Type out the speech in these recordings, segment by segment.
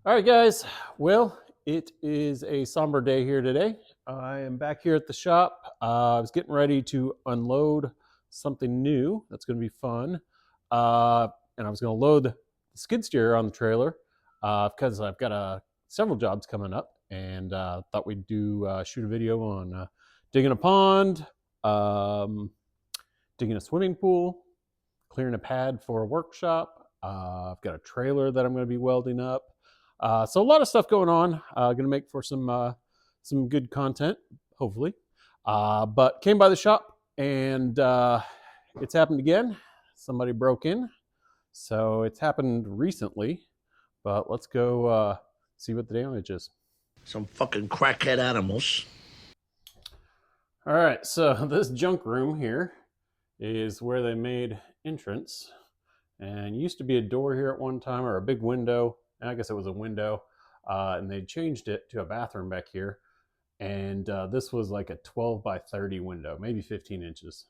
All right, guys. Well, it is a somber day here today. I am back here at the shop. I was getting ready to unload something new that's going to be fun. Uh, and I was going to load the skid steer on the trailer because I've got several jobs coming up, and thought we'd shoot a video on digging a pond, um, digging a swimming pool, clearing a pad for a workshop. I've got a trailer that I'm going to be welding up. So a lot of stuff going on. Going to make for some good content, hopefully. But came by the shop and it's happened again. Somebody broke in, so it's happened recently. But let's go see what the damage is. Some fucking crackhead animals. All right, so this junk room here is where they made entrance, and used to be a door here at one time, or a big window. I guess it was a window, and they changed it to a bathroom back here. And this was like a 12 by 30 window, maybe 15 inches.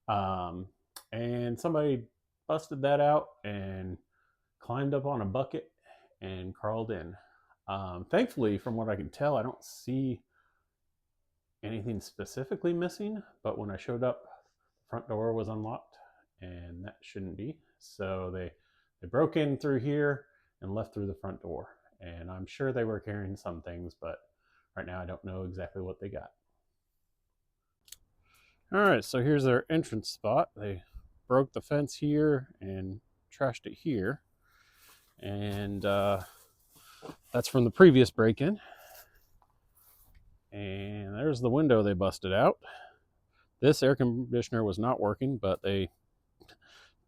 And somebody busted that out and climbed up on a bucket and crawled in. Thankfully, from what I can tell, I don't see anything specifically missing, but when I showed up, the front door was unlocked, and that shouldn't be. So they broke in through here and left through the front door. And I'm sure they were carrying some things, but right now I don't know exactly what they got. All right, so here's their entrance spot. They broke the fence here and trashed it here. And that's from the previous break-in. And there's the window they busted out. This air conditioner was not working, but they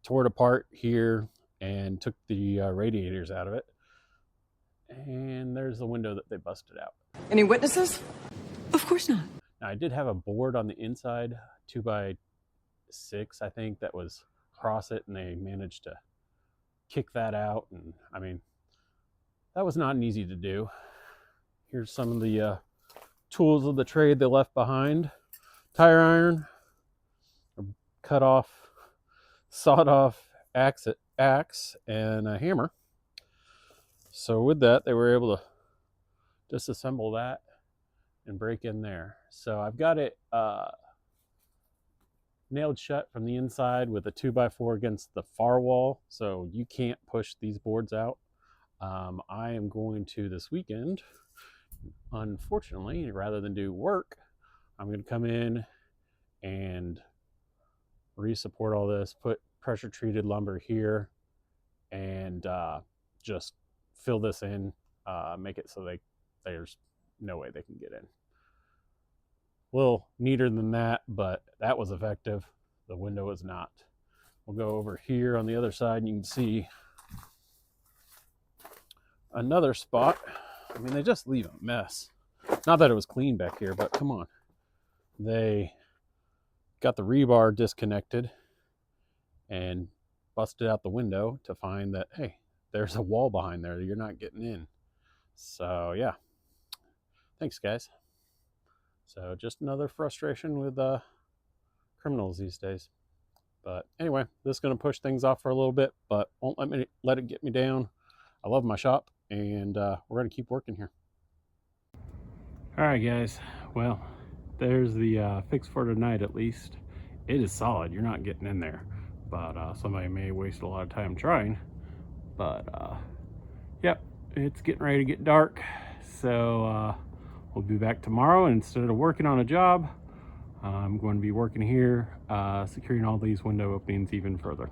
tore it apart here and took the radiators out of it. And there's the window that they busted out. Any witnesses? Of course not. Now, I did have a board on the inside, 2x6, I think, that was across it, and they managed to kick that out. And I mean, that was not easy to do. Here's some of the tools of the trade they left behind: tire iron, cut off, sawed off axe, and a hammer. So with that, they were able to disassemble that and break in there. So I've got it nailed shut from the inside with a 2x4 against the far wall, so you can't push these boards out. I am going to, this weekend, unfortunately, rather than do work, I'm going to come in and re-support all this, put pressure treated lumber here, and just fill this in, make it so there's no way they can get in. A little neater than that, but that was effective. The window was not. We'll go over here on the other side, and you can see another spot. I mean, they just leave a mess. Not that it was clean back here, but come on. They got the rebar disconnected and busted out the window to find that, hey, there's a wall behind there. You're not getting in. So, yeah. Thanks, guys. So, just another frustration with criminals these days. But anyway, this is going to push things off for a little bit, but won't let it get me down. I love my shop, and we're going to keep working here. All right, guys. Well, there's the fix for tonight, at least. It is solid. You're not getting in there. But somebody may waste a lot of time trying. But, yep, it's getting ready to get dark. So, we'll be back tomorrow, and instead of working on a job, I'm going to be working here, securing all these window openings even further.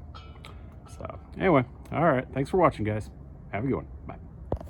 So, anyway, all right. Thanks for watching, guys. Have a good one. Bye.